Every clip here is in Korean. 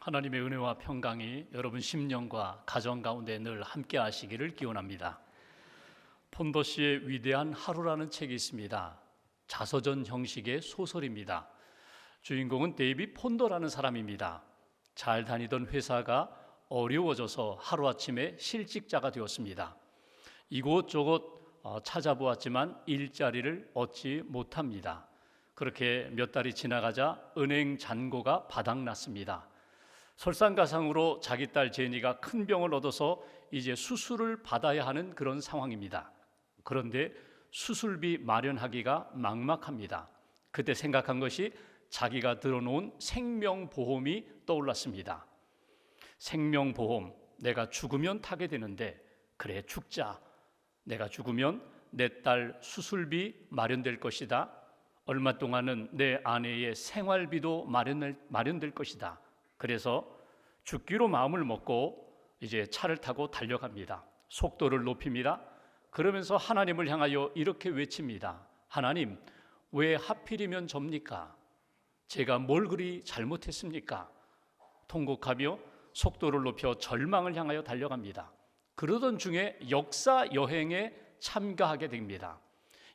하나님의 은혜와 평강이 여러분 심령과 가정 가운데 늘 함께 하시기를 기원합니다. 폰더시의 위대한 하루라는 책이 있습니다. 자서전 형식의 소설입니다. 주인공은 데이비 폰더라는 사람입니다. 잘 다니던 회사가 어려워져서 하루아침에 실직자가 되었습니다. 이곳저곳 찾아보았지만 일자리를 얻지 못합니다. 그렇게 몇 달이 지나가자 은행 잔고가 바닥났습니다. 설상가상으로 자기 딸 제니가 큰 병을 얻어서 이제 수술을 받아야 하는 그런 상황입니다. 그런데 수술비 마련하기가 막막합니다. 그때 생각한 것이 자기가 들어놓은 생명보험이 떠올랐습니다. 생명보험, 내가 죽으면 타게 되는데 그래 죽자. 내가 죽으면 내 딸 수술비 마련될 것이다. 얼마 동안은 내 아내의 생활비도 마련될 것이다. 그래서 죽기로 마음을 먹고 이제 차를 타고 달려갑니다. 속도를 높입니다. 그러면서 하나님을 향하여 이렇게 외칩니다. 하나님, 왜 하필이면 접니까? 제가 뭘 그리 잘못했습니까? 통곡하며 속도를 높여 절망을 향하여 달려갑니다. 그러던 중에 역사 여행에 참가하게 됩니다.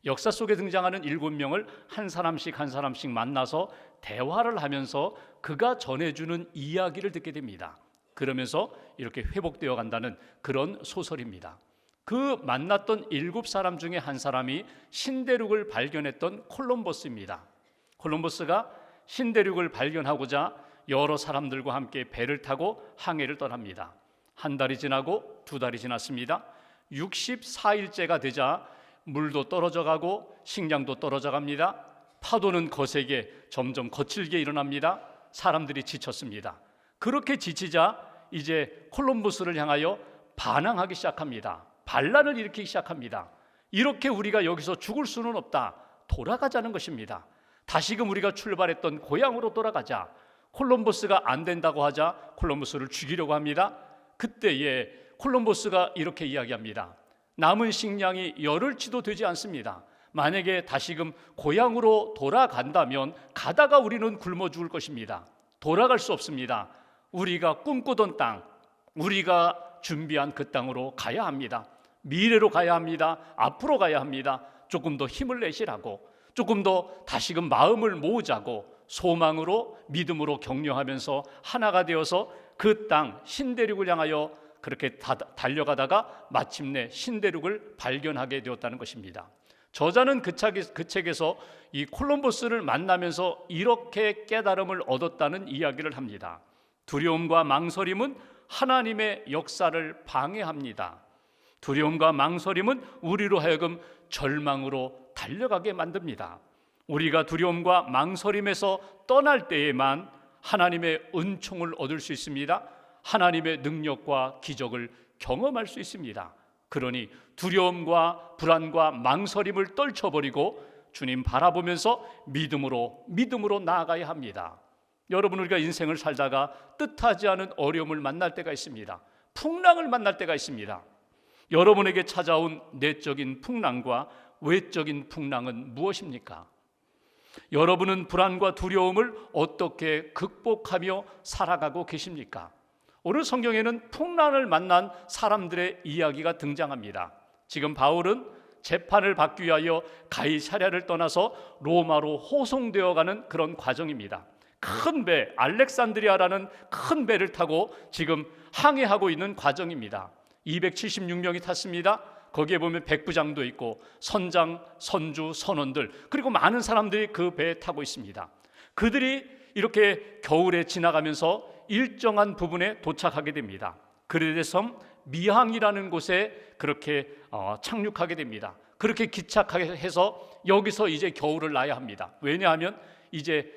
역사 속에 등장하는 7명을 한 사람씩 만나서 대화를 하면서 그가 전해주는 이야기를 듣게 됩니다. 그러면서 이렇게 회복되어 간다는 그런 소설입니다. 그 만났던 7사람 중에 한 사람이 신대륙을 발견했던 콜럼버스입니다. 콜럼버스가 신대륙을 발견하고자 여러 사람들과 함께 배를 타고 항해를 떠납니다. 한 달이 지나고 2달이 지났습니다. 64일째가 되자 물도 떨어져 가고 식량도 떨어져 갑니다. 파도는 거세게 점점 거칠게 일어납니다. 사람들이 지쳤습니다. 그렇게 지치자 이제 콜럼버스를 향하여 반항하기 시작합니다. 반란을 일으키기 시작합니다. 이렇게 우리가 여기서 죽을 수는 없다. 돌아가자는 것입니다. 다시금 우리가 출발했던 고향으로 돌아가자. 콜럼버스가 안 된다고 하자 콜럼버스를 죽이려고 합니다. 그때에 콜럼버스가 이렇게 이야기합니다. 남은 식량이 열흘치도 되지 않습니다. 만약에 다시금 고향으로 돌아간다면 가다가 우리는 굶어 죽을 것입니다. 돌아갈 수 없습니다. 우리가 꿈꾸던 땅, 우리가 준비한 그 땅으로 가야 합니다. 미래로 가야 합니다. 앞으로 가야 합니다. 조금 더 힘을 내시라고, 조금 더 다시금 마음을 모으자고 소망으로 믿음으로 격려하면서 하나가 되어서 그 땅 신대륙을 향하여 그렇게 달려가다가 마침내 신대륙을 발견하게 되었다는 것입니다. 저자는 그 책에서 이 콜럼버스를 만나면서 이렇게 깨달음을 얻었다는 이야기를 합니다. 두려움과 망설임은 하나님의 역사를 방해합니다. 두려움과 망설임은 우리로 하여금 절망으로 달려가게 만듭니다. 우리가 두려움과 망설임에서 떠날 때에만 하나님의 은총을 얻을 수 있습니다. 하나님의 능력과 기적을 경험할 수 있습니다. 그러니 두려움과 불안과 망설임을 떨쳐버리고 주님 바라보면서 믿음으로 나아가야 합니다. 여러분, 우리가 인생을 살다가 뜻하지 않은 어려움을 만날 때가 있습니다. 풍랑을 만날 때가 있습니다. 여러분에게 찾아온 내적인 풍랑과 외적인 풍랑은 무엇입니까? 여러분은 불안과 두려움을 어떻게 극복하며 살아가고 계십니까? 오늘 성경에는 풍랑을 만난 사람들의 이야기가 등장합니다. 지금 바울은 재판을 받기 위하여 가이사랴를 떠나서 로마로 호송되어가는 그런 과정입니다. 큰 배, 알렉산드리아라는 큰 배를 타고 지금 항해하고 있는 과정입니다. 276명이 탔습니다. 거기에 보면 백부장도 있고 선장, 선주, 선원들, 그리고 많은 사람들이 그 배에 타고 있습니다. 그들이 이렇게 겨울에 지나가면서 일정한 부분에 도착하게 됩니다. 그레데 섬 미항이라는 곳에 그렇게 착륙하게 됩니다. 그렇게 기착해서 여기서 이제 겨울을 나야 합니다. 왜냐하면 이제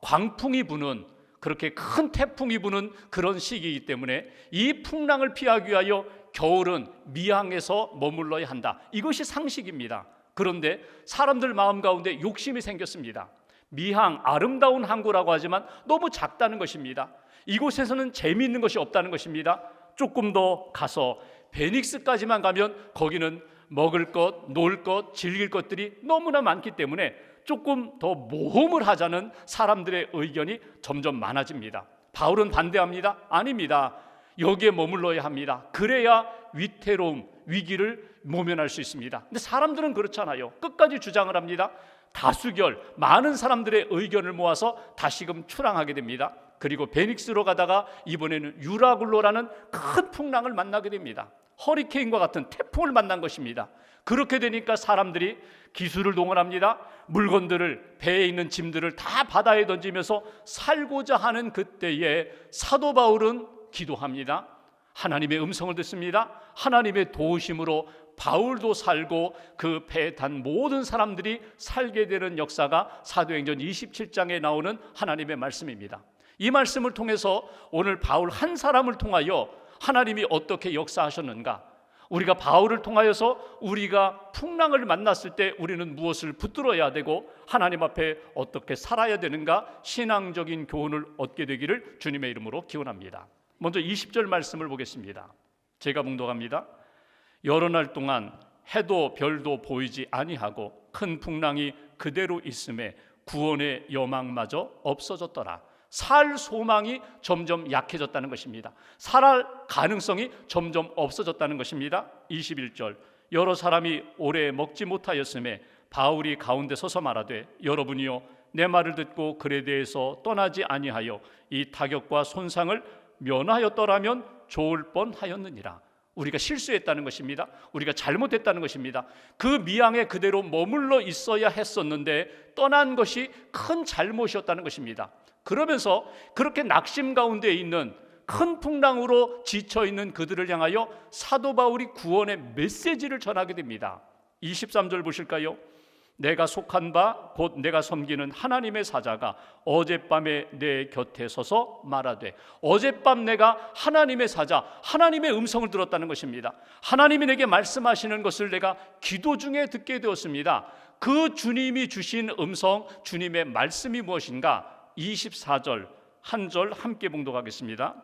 광풍이 부는, 그렇게 큰 태풍이 부는 그런 시기이기 때문에 이 풍랑을 피하기 위하여 겨울은 미항에서 머물러야 한다. 이것이 상식입니다. 그런데 사람들 마음 가운데 욕심이 생겼습니다. 미항, 아름다운 항구라고 하지만 너무 작다는 것입니다. 이곳에서는 재미있는 것이 없다는 것입니다. 조금 더 가서 베닉스까지만 가면 거기는 먹을 것, 놀 것, 즐길 것들이 너무나 많기 때문에 조금 더 모험을 하자는 사람들의 의견이 점점 많아집니다. 바울은 반대합니다. 아닙니다. 여기에 머물러야 합니다. 그래야 위태로움, 위기를 모면할 수 있습니다. 근데 사람들은 그렇잖아요. 끝까지 주장을 합니다. 다수결, 많은 사람들의 의견을 모아서 다시금 출항하게 됩니다. 그리고 베닉스로 가다가 이번에는 유라굴로라는 큰 풍랑을 만나게 됩니다. 허리케인과 같은 태풍을 만난 것입니다. 그렇게 되니까 사람들이 기술을 동원합니다. 물건들을, 배에 있는 짐들을 다 바다에 던지면서 살고자 하는 그때에 사도 바울은 기도합니다. 하나님의 음성을 듣습니다. 하나님의 도우심으로 바울도 살고 그 배에 탄 모든 사람들이 살게 되는 역사가 사도행전 27장에 나오는 하나님의 말씀입니다. 이 말씀을 통해서 오늘 바울 한 사람을 통하여 하나님이 어떻게 역사하셨는가, 우리가 바울을 통하여서 우리가 풍랑을 만났을 때 우리는 무엇을 붙들어야 되고 하나님 앞에 어떻게 살아야 되는가, 신앙적인 교훈을 얻게 되기를 주님의 이름으로 기원합니다. 먼저 20절 말씀을 보겠습니다. 제가 봉독합니다. 여러 날 동안 해도 별도 보이지 아니하고 큰 풍랑이 그대로 있음에 구원의 여망마저 없어졌더라. 살 소망이 점점 약해졌다는 것입니다. 살할 가능성이 점점 없어졌다는 것입니다. 21절 여러 사람이 오래 먹지 못하였음에 바울이 가운데 서서 말하되 여러분이요 내 말을 듣고 글에 대해서 떠나지 아니하여 이 타격과 손상을 면하였더라면 좋을 뻔하였느니라. 우리가 실수했다는 것입니다. 우리가 잘못했다는 것입니다. 그 미항에 그대로 머물러 있어야 했었는데 떠난 것이 큰 잘못이었다는 것입니다. 그러면서 그렇게 낙심 가운데 있는 큰 풍랑으로 지쳐있는 그들을 향하여 사도 바울이 구원의 메시지를 전하게 됩니다. 23절 보실까요? 내가 속한 바 곧 내가 섬기는 하나님의 사자가 어젯밤에 내 곁에 서서 말하되, 어젯밤 내가 하나님의 사자, 하나님의 음성을 들었다는 것입니다. 하나님이 내게 말씀하시는 것을 내가 기도 중에 듣게 되었습니다. 그 주님이 주신 음성, 주님의 말씀이 무엇인가? 24절 한 절 함께 봉독하겠습니다.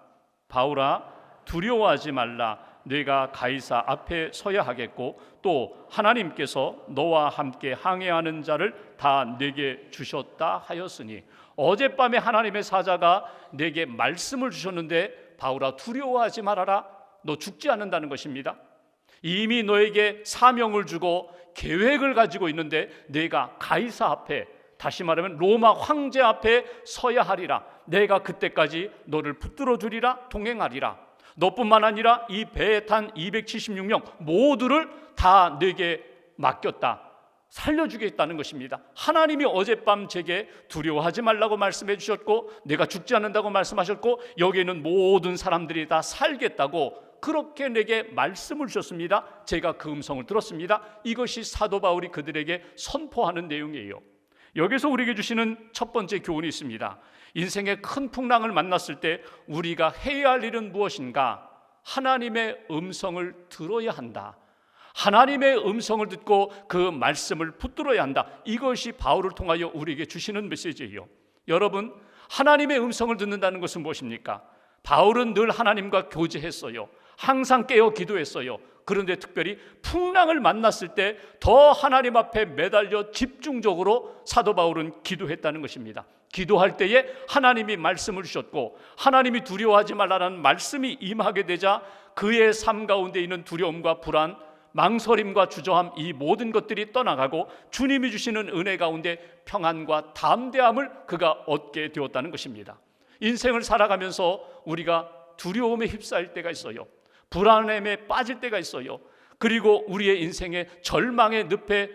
바울아 두려워하지 말라. 네가 가이사 앞에 서야 하겠고 또 하나님께서 너와 함께 항해하는 자를 다 네게 주셨다 하였으니, 어젯밤에 하나님의 사자가 네게 말씀을 주셨는데 바울아 두려워하지 말아라. 너 죽지 않는다는 것입니다. 이미 너에게 사명을 주고 계획을 가지고 있는데 네가 가이사 앞에, 다시 말하면 로마 황제 앞에 서야 하리라. 내가 그때까지 너를 붙들어 주리라, 동행하리라. 너뿐만 아니라 이 배에 탄 276명 모두를 다 내게 맡겼다. 살려주겠다는 것입니다. 하나님이 어젯밤 제게 두려워하지 말라고 말씀해 주셨고 내가 죽지 않는다고 말씀하셨고 여기에 있는 모든 사람들이 다 살겠다고 그렇게 내게 말씀을 주셨습니다. 제가 그 음성을 들었습니다. 이것이 사도 바울이 그들에게 선포하는 내용이에요. 여기서 우리에게 주시는 첫 번째 교훈이 있습니다. 인생의 큰 풍랑을 만났을 때 우리가 해야 할 일은 무엇인가? 하나님의 음성을 들어야 한다. 하나님의 음성을 듣고 그 말씀을 붙들어야 한다. 이것이 바울을 통하여 우리에게 주시는 메시지예요. 여러분, 하나님의 음성을 듣는다는 것은 무엇입니까? 바울은 늘 하나님과 교제했어요. 항상 깨어 기도했어요. 그런데 특별히 풍랑을 만났을 때 더 하나님 앞에 매달려 집중적으로 사도 바울은 기도했다는 것입니다. 기도할 때에 하나님이 말씀을 주셨고 하나님이 두려워하지 말라는 말씀이 임하게 되자 그의 삶 가운데 있는 두려움과 불안, 망설임과 주저함, 이 모든 것들이 떠나가고 주님이 주시는 은혜 가운데 평안과 담대함을 그가 얻게 되었다는 것입니다. 인생을 살아가면서 우리가 두려움에 휩싸일 때가 있어요. 불안함에 빠질 때가 있어요. 그리고 우리의 인생의 절망의 늪에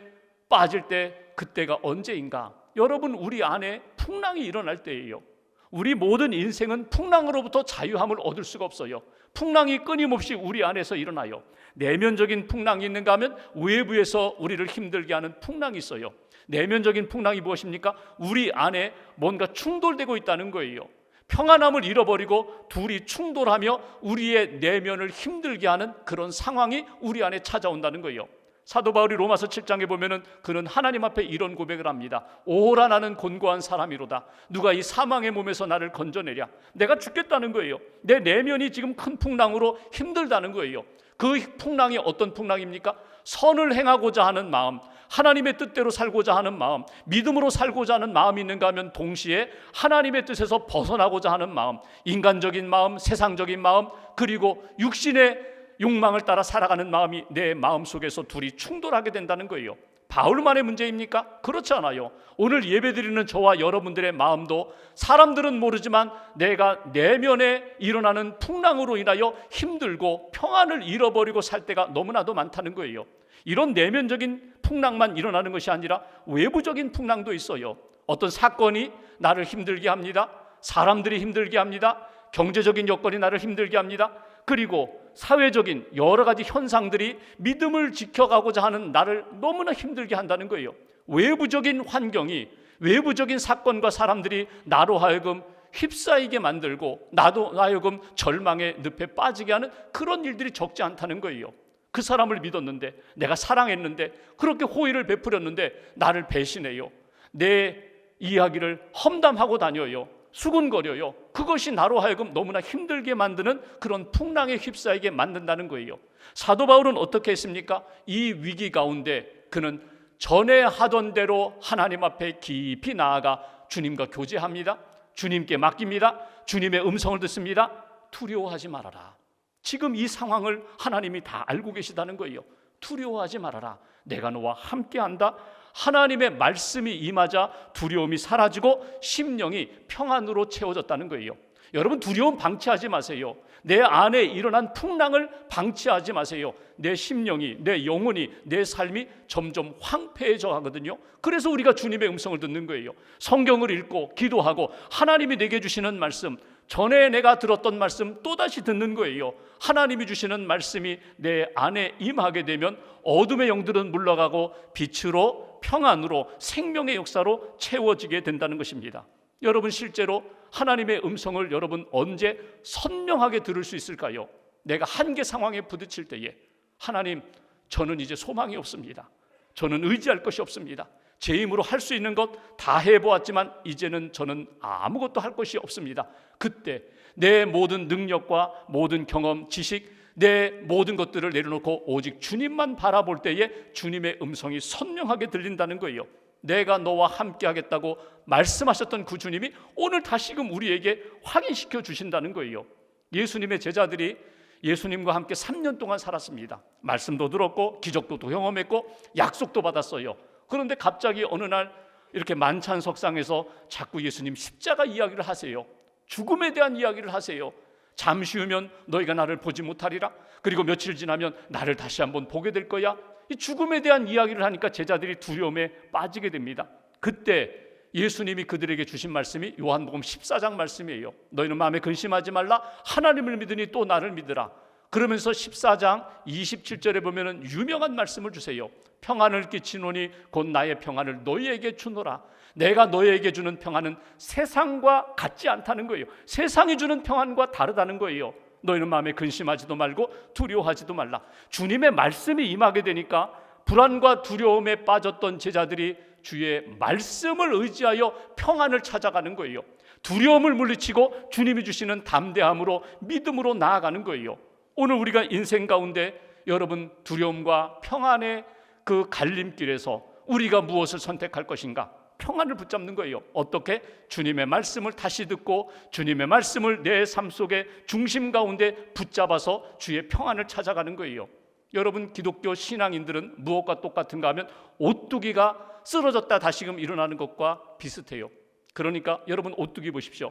빠질 때 그때가 언제인가? 여러분, 우리 안에 풍랑이 일어날 때예요. 우리 모든 인생은 풍랑으로부터 자유함을 얻을 수가 없어요. 풍랑이 끊임없이 우리 안에서 일어나요. 내면적인 풍랑이 있는가 하면 외부에서 우리를 힘들게 하는 풍랑이 있어요. 내면적인 풍랑이 무엇입니까? 우리 안에 뭔가 충돌되고 있다는 거예요. 평안함을 잃어버리고 둘이 충돌하며 우리의 내면을 힘들게 하는 그런 상황이 우리 안에 찾아온다는 거예요. 사도 바울이 로마서 7장에 보면은 그는 하나님 앞에 이런 고백을 합니다. 오라 나는 곤고한 사람이로다. 누가 이 사망의 몸에서 나를 건져내랴. 내가 죽겠다는 거예요. 내 내면이 지금 큰 풍랑으로 힘들다는 거예요. 그 풍랑이 어떤 풍랑입니까? 선을 행하고자 하는 마음, 하나님의 뜻대로 살고자 하는 마음, 믿음으로 살고자 하는 마음이 있는가 하면 동시에 하나님의 뜻에서 벗어나고자 하는 마음, 인간적인 마음, 세상적인 마음, 그리고 육신의 욕망을 따라 살아가는 마음이 내 마음속에서 둘이 충돌하게 된다는 거예요. 바울만의 문제입니까? 그렇지 않아요. 오늘 예배드리는 저와 여러분들의 마음도 사람들은 모르지만 내가 내면에 일어나는 풍랑으로 인하여 힘들고 평안을 잃어버리고 살 때가 너무나도 많다는 거예요. 이런 내면적인 풍랑만 일어나는 것이 아니라 외부적인 풍랑도 있어요. 어떤 사건이 나를 힘들게 합니다. 사람들이 힘들게 합니다. 경제적인 여건이 나를 힘들게 합니다. 그리고 사회적인 여러 가지 현상들이 믿음을 지켜가고자 하는 나를 너무나 힘들게 한다는 거예요. 외부적인 환경이, 외부적인 사건과 사람들이 나로 하여금 휩싸이게 만들고 나도 하여금 절망의 늪에 빠지게 하는 그런 일들이 적지 않다는 거예요. 그 사람을 믿었는데, 내가 사랑했는데, 그렇게 호의를 베풀었는데 나를 배신해요. 내 이야기를 험담하고 다녀요. 수군거려요. 그것이 나로 하여금 너무나 힘들게 만드는 그런 풍랑에 휩싸이게 만든다는 거예요. 사도 바울은 어떻게 했습니까? 이 위기 가운데 그는 전에 하던 대로 하나님 앞에 깊이 나아가 주님과 교제합니다. 주님께 맡깁니다. 주님의 음성을 듣습니다. 두려워하지 말아라. 지금 이 상황을 하나님이 다 알고 계시다는 거예요. 두려워하지 말아라. 내가 너와 함께한다. 하나님의 말씀이 임하자 두려움이 사라지고 심령이 평안으로 채워졌다는 거예요. 여러분, 두려움 방치하지 마세요. 내 안에 일어난 풍랑을 방치하지 마세요. 내 심령이, 내 영혼이, 내 삶이 점점 황폐해져 가거든요. 그래서 우리가 주님의 음성을 듣는 거예요. 성경을 읽고 기도하고 하나님이 내게 주시는 말씀, 전에 내가 들었던 말씀 또다시 듣는 거예요. 하나님이 주시는 말씀이 내 안에 임하게 되면 어둠의 영들은 물러가고 빛으로, 평안으로, 생명의 역사로 채워지게 된다는 것입니다. 여러분, 실제로 하나님의 음성을 여러분 언제 선명하게 들을 수 있을까요? 내가 한계 상황에 부딪힐 때에, 하나님, 저는 이제 소망이 없습니다. 저는 의지할 것이 없습니다. 제 힘으로 할 수 있는 것 다 해보았지만 이제는 저는 아무것도 할 것이 없습니다. 그때 내 모든 능력과 모든 경험, 지식, 내 모든 것들을 내려놓고 오직 주님만 바라볼 때에 주님의 음성이 선명하게 들린다는 거예요. 내가 너와 함께 하겠다고 말씀하셨던 그 주님이 오늘 다시금 우리에게 확인시켜 주신다는 거예요. 예수님의 제자들이 예수님과 함께 3년 동안 살았습니다. 말씀도 들었고 기적도 경험했고 약속도 받았어요. 그런데 갑자기 어느 날 이렇게 만찬석상에서 자꾸 예수님 십자가 이야기를 하세요. 죽음에 대한 이야기를 하세요. 잠시 후면 너희가 나를 보지 못하리라. 그리고 며칠 지나면 나를 다시 한번 보게 될 거야. 이 죽음에 대한 이야기를 하니까 제자들이 두려움에 빠지게 됩니다. 그때 예수님이 그들에게 주신 말씀이 요한복음 14장 말씀이에요. 너희는 마음에 근심하지 말라. 하나님을 믿으니 또 나를 믿으라. 그러면서 14장 27절에 보면은 유명한 말씀을 주세요. 평안을 끼치노니 곧 나의 평안을 너희에게 주노라. 내가 너희에게 주는 평안은 세상과 같지 않다는 거예요. 세상이 주는 평안과 다르다는 거예요. 너희는 마음에 근심하지도 말고 두려워하지도 말라. 주님의 말씀이 임하게 되니까 불안과 두려움에 빠졌던 제자들이 주의 말씀을 의지하여 평안을 찾아가는 거예요. 두려움을 물리치고 주님이 주시는 담대함으로 믿음으로 나아가는 거예요. 오늘 우리가 인생 가운데 여러분 두려움과 평안의 그 갈림길에서 우리가 무엇을 선택할 것인가? 평안을 붙잡는 거예요. 어떻게? 주님의 말씀을 다시 듣고 주님의 말씀을 내 삶 속에 중심 가운데 붙잡아서 주의 평안을 찾아가는 거예요. 여러분, 기독교 신앙인들은 무엇과 똑같은가 하면 오뚜기가 쓰러졌다 다시금 일어나는 것과 비슷해요. 그러니까 여러분, 오뚜기 보십시오.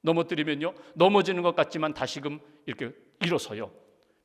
넘어뜨리면요, 넘어지는 것 같지만 다시금 이렇게 일어서요.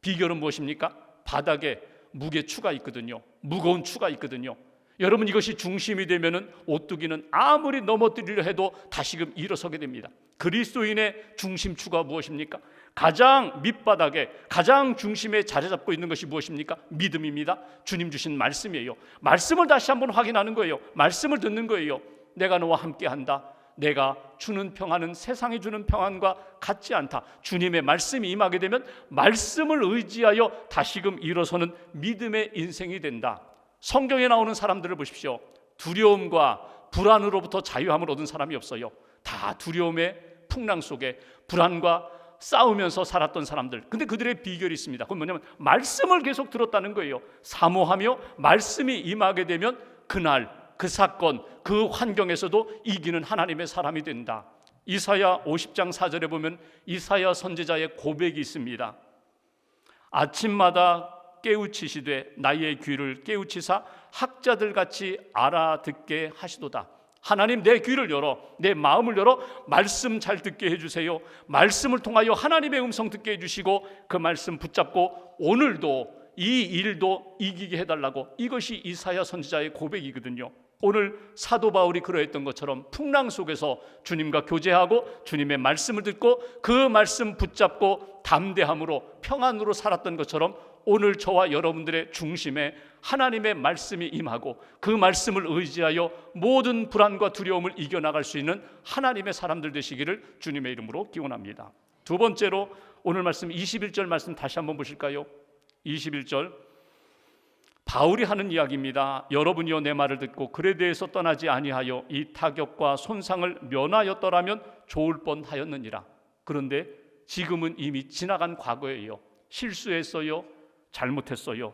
비결은 무엇입니까? 바닥에 무게추가 있거든요. 무거운 추가 있거든요. 여러분, 이것이 중심이 되면은 오뚜기는 아무리 넘어뜨리려 해도 다시금 일어서게 됩니다. 그리스도인의 중심추가 무엇입니까? 가장 밑바닥에 가장 중심에 자리 잡고 있는 것이 무엇입니까? 믿음입니다. 주님 주신 말씀이에요. 말씀을 다시 한번 확인하는 거예요. 말씀을 듣는 거예요. 내가 너와 함께한다. 내가 주는 평안은 세상이 주는 평안과 같지 않다. 주님의 말씀이 임하게 되면 말씀을 의지하여 다시금 일어서는 믿음의 인생이 된다. 성경에 나오는 사람들을 보십시오. 두려움과 불안으로부터 자유함을 얻은 사람이 없어요. 다 두려움의 풍랑 속에, 불안과 싸우면서 살았던 사람들. 근데 그들의 비결이 있습니다. 그건 뭐냐면 말씀을 계속 들었다는 거예요. 사모하며 말씀이 임하게 되면 그날 그 사건 그 환경에서도 이기는 하나님의 사람이 된다. 이사야 50장 4절에 보면 이사야 선지자의 고백이 있습니다. 아침마다 깨우치시되 나의 귀를 깨우치사 학자들 같이 알아듣게 하시도다. 하나님 내 귀를 열어 내 마음을 열어 말씀 잘 듣게 해주세요. 말씀을 통하여 하나님의 음성 듣게 해주시고 그 말씀 붙잡고 오늘도 이 일도 이기게 해달라고. 이것이 이사야 선지자의 고백이거든요. 오늘 사도 바울이 그러했던 것처럼 풍랑 속에서 주님과 교제하고 주님의 말씀을 듣고 그 말씀 붙잡고 담대함으로 평안으로 살았던 것처럼 오늘 저와 여러분들의 중심에 하나님의 말씀이 임하고 그 말씀을 의지하여 모든 불안과 두려움을 이겨나갈 수 있는 하나님의 사람들 되시기를 주님의 이름으로 기원합니다. 두 번째로 오늘 말씀 21절 말씀 다시 한번 보실까요? 21절 바울이 하는 이야기입니다. 여러분이여 내 말을 듣고 글에 대해서 떠나지 아니하여 이 타격과 손상을 면하였더라면 좋을 뻔하였느니라. 그런데 지금은 이미 지나간 과거예요. 실수했어요. 잘못했어요.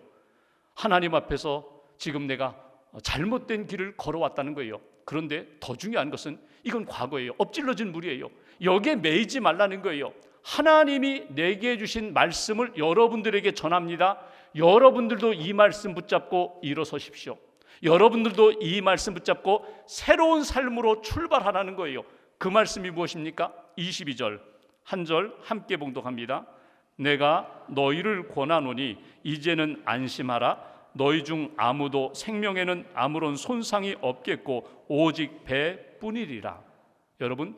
하나님 앞에서 지금 내가 잘못된 길을 걸어왔다는 거예요. 그런데 더 중요한 것은 이건 과거예요. 엎질러진 물이에요. 여기에 매이지 말라는 거예요. 하나님이 내게 주신 말씀을 여러분들에게 전합니다. 여러분들도 이 말씀 붙잡고 일어서십시오. 여러분들도 이 말씀 붙잡고 새로운 삶으로 출발하라는 거예요. 그 말씀이 무엇입니까? 22절 한 절 함께 봉독합니다. 내가 너희를 권하노니 이제는 안심하라. 너희 중 아무도 생명에는 아무런 손상이 없겠고 오직 배뿐이리라. 여러분,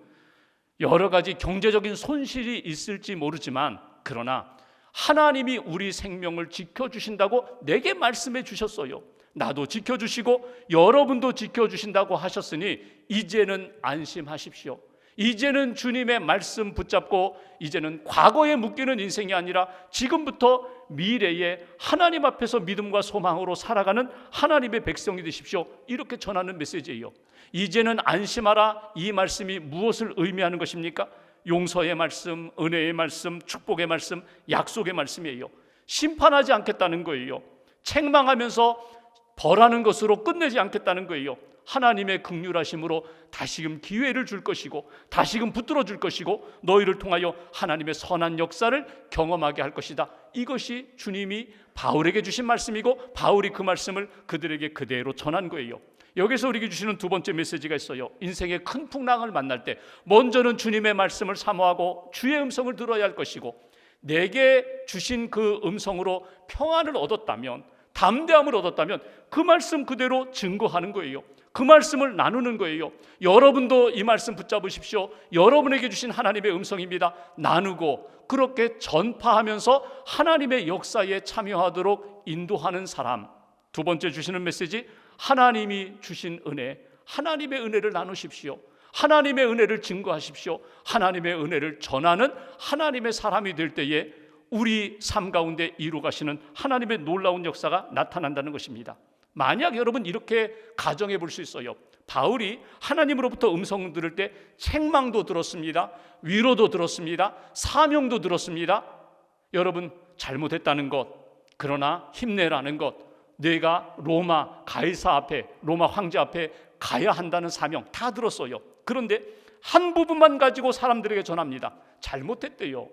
여러 가지 경제적인 손실이 있을지 모르지만 그러나 하나님이 우리 생명을 지켜주신다고 내게 말씀해 주셨어요. 나도 지켜주시고 여러분도 지켜주신다고 하셨으니 이제는 안심하십시오. 이제는 주님의 말씀 붙잡고 이제는 과거에 묶이는 인생이 아니라 지금부터 미래에 하나님 앞에서 믿음과 소망으로 살아가는 하나님의 백성이 되십시오. 이렇게 전하는 메시지예요. 이제는 안심하라. 이 말씀이 무엇을 의미하는 것입니까? 용서의 말씀, 은혜의 말씀, 축복의 말씀, 약속의 말씀이에요. 심판하지 않겠다는 거예요. 책망하면서 벌하는 것으로 끝내지 않겠다는 거예요. 하나님의 긍휼하심으로 다시금 기회를 줄 것이고 다시금 붙들어 줄 것이고 너희를 통하여 하나님의 선한 역사를 경험하게 할 것이다. 이것이 주님이 바울에게 주신 말씀이고 바울이 그 말씀을 그들에게 그대로 전한 거예요. 여기서 우리에게 주시는 두 번째 메시지가 있어요. 인생의 큰 풍랑을 만날 때 먼저는 주님의 말씀을 사모하고 주의 음성을 들어야 할 것이고 내게 주신 그 음성으로 평안을 얻었다면 담대함을 얻었다면 그 말씀 그대로 증거하는 거예요. 그 말씀을 나누는 거예요. 여러분도 이 말씀 붙잡으십시오. 여러분에게 주신 하나님의 음성입니다. 나누고 그렇게 전파하면서 하나님의 역사에 참여하도록 인도하는 사람. 두 번째 주시는 메시지, 하나님이 주신 은혜, 하나님의 은혜를 나누십시오. 하나님의 은혜를 증거하십시오. 하나님의 은혜를 전하는 하나님의 사람이 될 때에 우리 삶 가운데 이루가시는 하나님의 놀라운 역사가 나타난다는 것입니다. 만약 여러분 이렇게 가정해 볼 수 있어요. 바울이 하나님으로부터 음성 들을 때 책망도 들었습니다. 위로도 들었습니다. 사명도 들었습니다. 여러분 잘못했다는 것, 그러나 힘내라는 것, 내가 로마 가이사 앞에, 로마 황제 앞에 가야 한다는 사명 다 들었어요. 그런데 한 부분만 가지고 사람들에게 전합니다. 잘못했대요.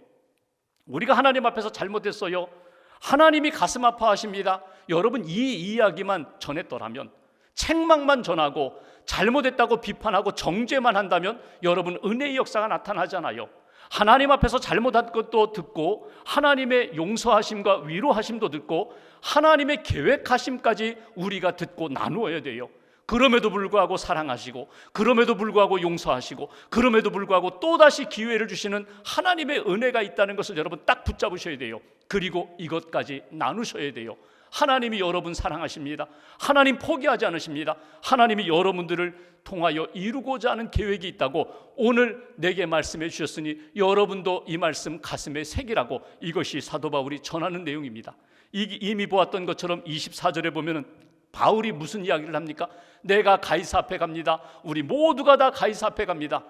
우리가 하나님 앞에서 잘못했어요. 하나님이 가슴 아파하십니다. 여러분 이 이야기만 전했더라면, 책망만 전하고 잘못했다고 비판하고 정죄만 한다면 여러분 은혜의 역사가 나타나잖아요. 하나님 앞에서 잘못한 것도 듣고 하나님의 용서하심과 위로하심도 듣고 하나님의 계획하심까지 우리가 듣고 나누어야 돼요. 그럼에도 불구하고 사랑하시고 그럼에도 불구하고 용서하시고 그럼에도 불구하고 또다시 기회를 주시는 하나님의 은혜가 있다는 것을 여러분 딱 붙잡으셔야 돼요. 그리고 이것까지 나누셔야 돼요. 하나님이 여러분 사랑하십니다. 하나님 포기하지 않으십니다. 하나님이 여러분들을 통하여 이루고자 하는 계획이 있다고 오늘 내게 말씀해 주셨으니 여러분도 이 말씀 가슴에 새기라고, 이것이 사도 바울이 전하는 내용입니다. 이미 보았던 것처럼 24절에 보면은 바울이 무슨 이야기를 합니까? 내가 가이사 앞에 갑니다. 우리 모두가 다 가이사 앞에 갑니다.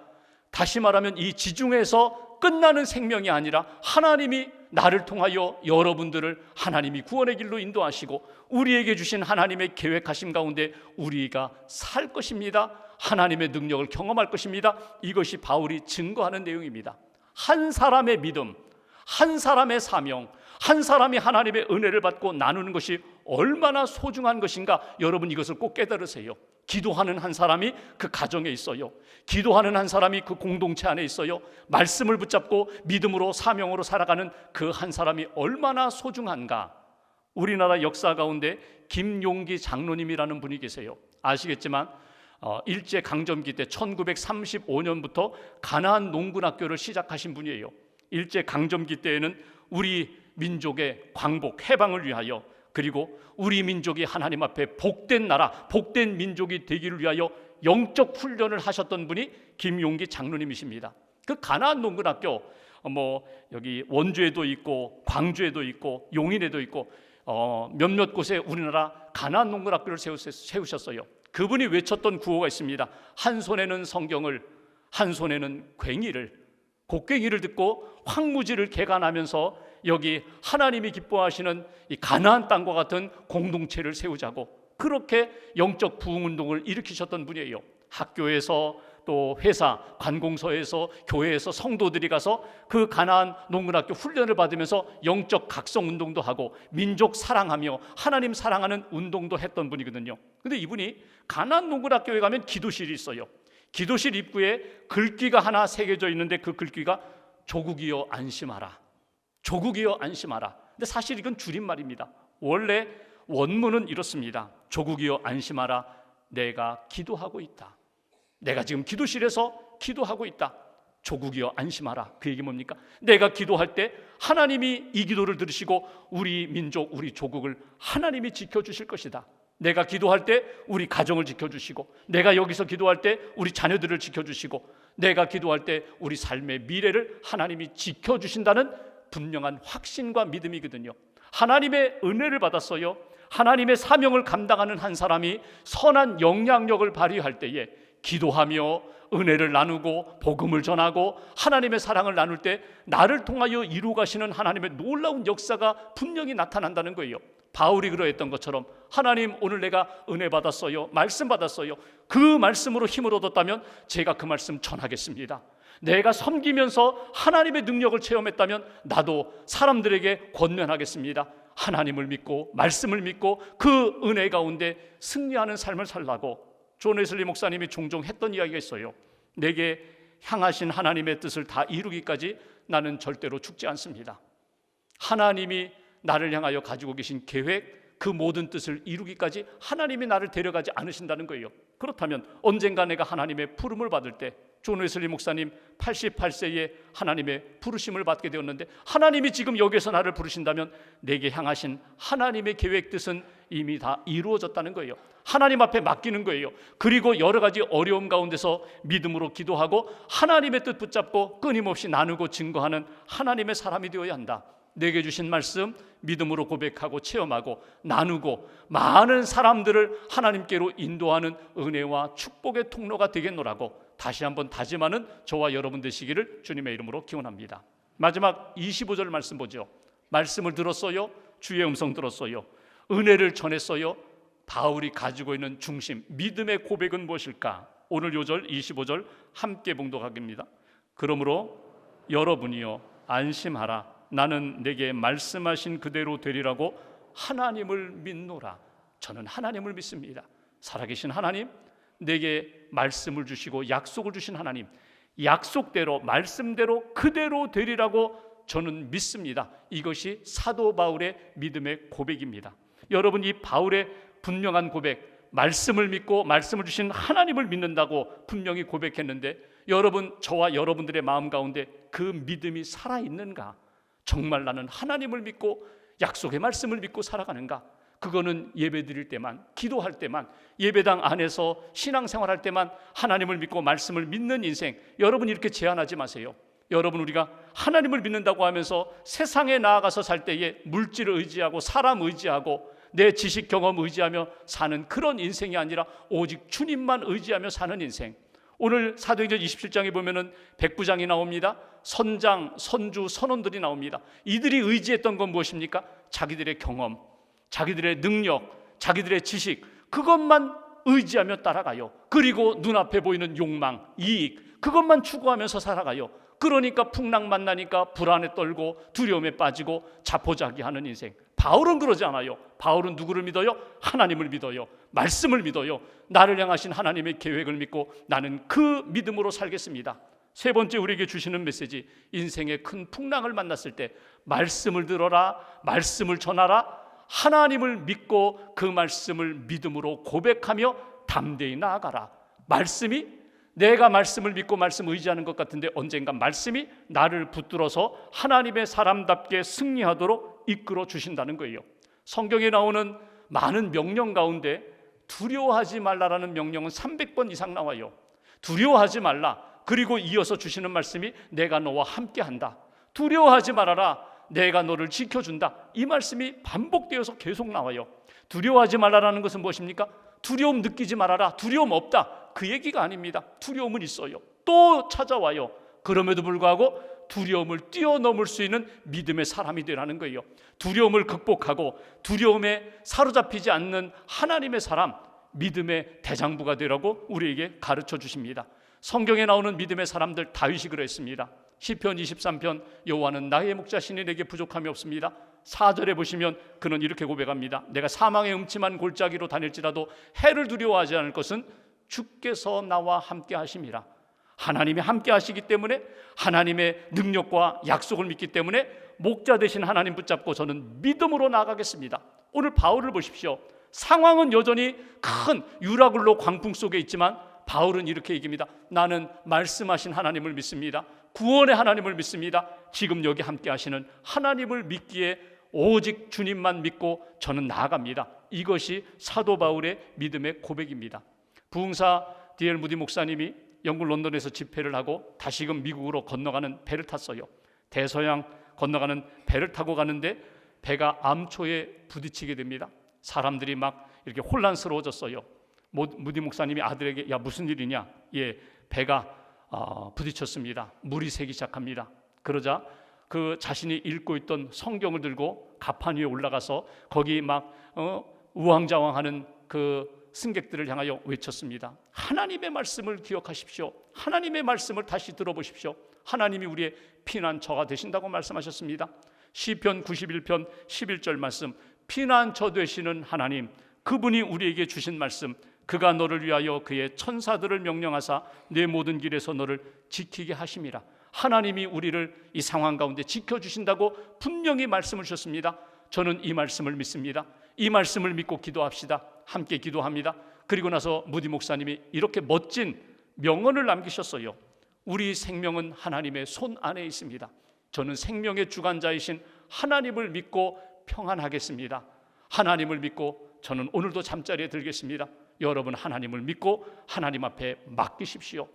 다시 말하면 이 지중해에서 끝나는 생명이 아니라 하나님이 나를 통하여 여러분들을 하나님이 구원의 길로 인도하시고 우리에게 주신 하나님의 계획하심 가운데 우리가 살 것입니다. 하나님의 능력을 경험할 것입니다. 이것이 바울이 증거하는 내용입니다. 한 사람의 믿음, 한 사람의 사명, 한 사람이 하나님의 은혜를 받고 나누는 것이 얼마나 소중한 것인가, 여러분 이것을 꼭 깨달으세요. 기도하는 한 사람이 그 가정에 있어요. 기도하는 한 사람이 그 공동체 안에 있어요. 말씀을 붙잡고 믿음으로 사명으로 살아가는 그 한 사람이 얼마나 소중한가. 우리나라 역사 가운데 김용기 장로님이라는 분이 계세요. 아시겠지만 일제강점기 때 1935년부터 가나안 농군학교를 시작하신 분이에요. 일제강점기 때에는 우리 민족의 광복, 해방을 위하여, 그리고 우리 민족이 하나님 앞에 복된 나라, 복된 민족이 되기를 위하여 영적 훈련을 하셨던 분이 김용기 장로님이십니다. 그 가나안 농군학교 여기 원주에도 있고 광주에도 있고 용인에도 있고 몇몇 곳에 우리나라 가나안 농군학교를 세우셨어요. 그분이 외쳤던 구호가 있습니다. 한 손에는 성경을, 한 손에는 괭이를, 곡괭이를 듣고 황무지를 개간하면서 여기 하나님이 기뻐하시는 이 가나안 땅과 같은 공동체를 세우자고, 그렇게 영적 부흥운동을 일으키셨던 분이에요. 학교에서 또 회사, 관공서에서, 교회에서 성도들이 가서 그 가나안 농군학교 훈련을 받으면서 영적 각성운동도 하고 민족 사랑하며 하나님 사랑하는 운동도 했던 분이거든요. 근데 이분이 가나안 농군학교에 가면 기도실이 있어요. 기도실 입구에 글귀가 하나 새겨져 있는데 그 글귀가 조국이여 안심하라, 조국이여 안심하라. 근데 사실 이건 줄임말입니다. 원래 원문은 이렇습니다. 조국이여 안심하라, 내가 기도하고 있다. 내가 지금 기도실에서 기도하고 있다. 조국이여 안심하라. 그 얘기 뭡니까? 내가 기도할 때 하나님이 이 기도를 들으시고 우리 민족, 우리 조국을 하나님이 지켜주실 것이다. 내가 기도할 때 우리 가정을 지켜주시고, 내가 여기서 기도할 때 우리 자녀들을 지켜주시고, 내가 기도할 때 우리 삶의 미래를 하나님이 지켜주신다는 분명한 확신과 믿음이거든요. 하나님의 은혜를 받았어요. 하나님의 사명을 감당하는 한 사람이 선한 영향력을 발휘할 때에 기도하며 은혜를 나누고 복음을 전하고 하나님의 사랑을 나눌 때 나를 통하여 이루 가시는 하나님의 놀라운 역사가 분명히 나타난다는 거예요. 바울이 그러했던 것처럼 하나님, 오늘 내가 은혜 받았어요, 말씀 받았어요. 그 말씀으로 힘을 얻었다면 제가 그 말씀 전하겠습니다. 내가 섬기면서 하나님의 능력을 체험했다면 나도 사람들에게 권면하겠습니다. 하나님을 믿고 말씀을 믿고 그 은혜 가운데 승리하는 삶을 살라고 존 웨슬리 목사님이 종종 했던 이야기가 있어요. 내게 향하신 하나님의 뜻을 다 이루기까지 나는 절대로 죽지 않습니다. 하나님이 나를 향하여 가지고 계신 계획, 그 모든 뜻을 이루기까지 하나님이 나를 데려가지 않으신다는 거예요. 그렇다면 언젠가 내가 하나님의 부름을 받을 때, 존 웨슬리 목사님 88세에 하나님의 부르심을 받게 되었는데 하나님이 지금 여기서 나를 부르신다면 내게 향하신 하나님의 계획 뜻은 이미 다 이루어졌다는 거예요. 하나님 앞에 맡기는 거예요. 그리고 여러 가지 어려움 가운데서 믿음으로 기도하고 하나님의 뜻 붙잡고 끊임없이 나누고 증거하는 하나님의 사람이 되어야 한다. 내게 주신 말씀 믿음으로 고백하고 체험하고 나누고 많은 사람들을 하나님께로 인도하는 은혜와 축복의 통로가 되겠노라고 다시 한번 다짐하는 저와 여러분 되시기를 주님의 이름으로 기원합니다. 마지막 25절 말씀 보죠. 말씀을 들었어요. 주의 음성 들었어요. 은혜를 전했어요. 바울이 가지고 있는 중심, 믿음의 고백은 무엇일까? 오늘 요절 25절 함께 봉독하겠습니다. 그러므로 여러분이여 안심하라. 나는 내게 말씀하신 그대로 되리라고 하나님을 믿노라. 저는 하나님을 믿습니다. 살아계신 하나님, 내게 말씀을 주시고 약속을 주신 하나님, 약속대로 말씀대로 그대로 되리라고 저는 믿습니다. 이것이 사도 바울의 믿음의 고백입니다. 여러분, 이 바울의 분명한 고백, 말씀을 믿고 말씀을 주신 하나님을 믿는다고 분명히 고백했는데 여러분, 저와 여러분들의 마음 가운데 그 믿음이 살아있는가? 정말 나는 하나님을 믿고 약속의 말씀을 믿고 살아가는가? 그거는 예배 드릴 때만, 기도할 때만, 예배당 안에서 신앙생활할 때만 하나님을 믿고 말씀을 믿는 인생, 여러분 이렇게 제한하지 마세요. 여러분, 우리가 하나님을 믿는다고 하면서 세상에 나아가서 살 때에 물질을 의지하고 사람 의지하고 내 지식 경험 의지하며 사는 그런 인생이 아니라 오직 주님만 의지하며 사는 인생. 오늘 사도행전 27장에 보면은 백부장이 나옵니다. 선장, 선주, 선원들이 나옵니다. 이들이 의지했던 건 무엇입니까? 자기들의 경험, 자기들의 능력, 자기들의 지식, 그것만 의지하며 따라가요. 그리고 눈앞에 보이는 욕망, 이익, 그것만 추구하면서 살아가요. 그러니까 풍랑 만나니까 불안에 떨고 두려움에 빠지고 자포자기하는 인생. 바울은 그러지 않아요. 바울은 누구를 믿어요? 하나님을 믿어요. 말씀을 믿어요. 나를 향하신 하나님의 계획을 믿고 나는 그 믿음으로 살겠습니다. 세 번째 우리에게 주시는 메시지, 인생의 큰 풍랑을 만났을 때 말씀을 들어라, 말씀을 전하라, 하나님을 믿고 그 말씀을 믿음으로 고백하며 담대히 나아가라. 말씀이, 내가 말씀을 믿고 말씀 의지하는 것 같은데 언젠가 말씀이 나를 붙들어서 하나님의 사람답게 승리하도록 이끌어 주신다는 거예요. 성경에 나오는 많은 명령 가운데 두려워하지 말라라는 명령은 300번 이상 나와요. 두려워하지 말라. 그리고 이어서 주시는 말씀이 내가 너와 함께한다. 두려워하지 말아라. 내가 너를 지켜준다. 이 말씀이 반복되어서 계속 나와요. 두려워하지 말라라는 것은 무엇입니까? 두려움 느끼지 말아라. 두려움 없다. 그 얘기가 아닙니다. 두려움은 있어요. 또 찾아와요. 그럼에도 불구하고 두려움을 뛰어넘을 수 있는 믿음의 사람이 되라는 거예요. 두려움을 극복하고 두려움에 사로잡히지 않는 하나님의 사람, 믿음의 대장부가 되라고 우리에게 가르쳐 주십니다. 성경에 나오는 믿음의 사람들, 다윗이 그랬습니다. 시편 23편, 여호와는 나의 목자시니 내게 부족함이 없습니다. 4절에 보시면 그는 이렇게 고백합니다. 내가 사망의 음침한 골짜기로 다닐지라도 해를 두려워하지 않을 것은 주께서 나와 함께 하심이라. 하나님이 함께 하시기 때문에, 하나님의 능력과 약속을 믿기 때문에 목자 되신 하나님 붙잡고 저는 믿음으로 나아가겠습니다. 오늘 바울을 보십시오. 상황은 여전히 큰 유라굴로 광풍 속에 있지만 바울은 이렇게 얘기합니다. 나는 말씀하신 하나님을 믿습니다. 구원의 하나님을 믿습니다. 지금 여기 함께 하시는 하나님을 믿기에 오직 주님만 믿고 저는 나아갑니다. 이것이 사도 바울의 믿음의 고백입니다. 부흥사 D.L. 무디 목사님이 영국 런던에서 집회를 하고 다시금 미국으로 건너가는 배를 탔어요. 대서양 건너가는 배를 타고 가는데 배가 암초에 부딪히게 됩니다. 사람들이 막 이렇게 혼란스러워졌어요. 무디 목사님이 아들에게 야 무슨 일이냐? 예, 배가 부딪혔습니다. 물이 새기 시작합니다. 그러자 그 자신이 읽고 있던 성경을 들고 가판 위에 올라가서 거기 막 우왕좌왕하는 그 승객들을 향하여 외쳤습니다. 하나님의 말씀을 기억하십시오. 하나님의 말씀을 다시 들어보십시오. 하나님이 우리의 피난처가 되신다고 말씀하셨습니다. 시편 91편 11절 말씀, 피난처 되시는 하나님, 그분이 우리에게 주신 말씀, 그가 너를 위하여 그의 천사들을 명령하사 내 모든 길에서 너를 지키게 하심이라. 하나님이 우리를 이 상황 가운데 지켜주신다고 분명히 말씀을 주셨습니다. 저는 이 말씀을 믿습니다. 이 말씀을 믿고 기도합시다. 함께 기도합니다. 그리고 나서 무디 목사님이 이렇게 멋진 명언을 남기셨어요. 우리 생명은 하나님의 손 안에 있습니다. 저는 생명의 주관자이신 하나님을 믿고 평안하겠습니다. 하나님을 믿고 저는 오늘도 잠자리에 들겠습니다. 여러분 하나님을 믿고 하나님 앞에 맡기십시오.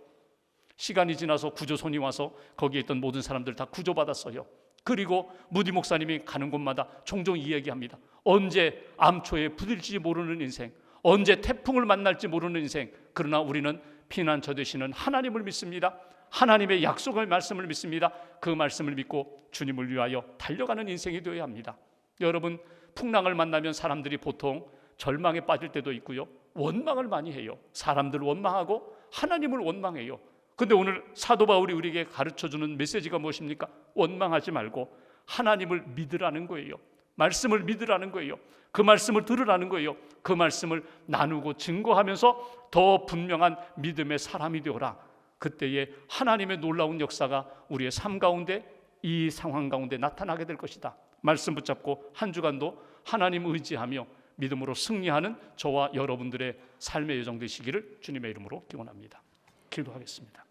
시간이 지나서 구조선이 와서 거기에 있던 모든 사람들 다 구조받았어요. 그리고 무디 목사님이 가는 곳마다 종종 이야기합니다. 언제 암초에 부딪힐지 모르는 인생, 언제 태풍을 만날지 모르는 인생, 그러나 우리는 피난처 되시는 하나님을 믿습니다. 하나님의 약속의 말씀을 믿습니다. 그 말씀을 믿고 주님을 위하여 달려가는 인생이 되어야 합니다. 여러분, 풍랑을 만나면 사람들이 보통 절망에 빠질 때도 있고요, 원망을 많이 해요. 사람들 원망하고 하나님을 원망해요. 근데 오늘 사도 바울이 우리에게 가르쳐주는 메시지가 무엇입니까? 원망하지 말고 하나님을 믿으라는 거예요. 말씀을 믿으라는 거예요. 그 말씀을 들으라는 거예요. 그 말씀을 나누고 증거하면서 더 분명한 믿음의 사람이 되어라. 그때에 하나님의 놀라운 역사가 우리의 삶 가운데, 이 상황 가운데 나타나게 될 것이다. 말씀 붙잡고 한 주간도 하나님 의지하며 믿음으로 승리하는 저와 여러분들의 삶의 여정 되시기를 주님의 이름으로 기원합니다. 기도하겠습니다.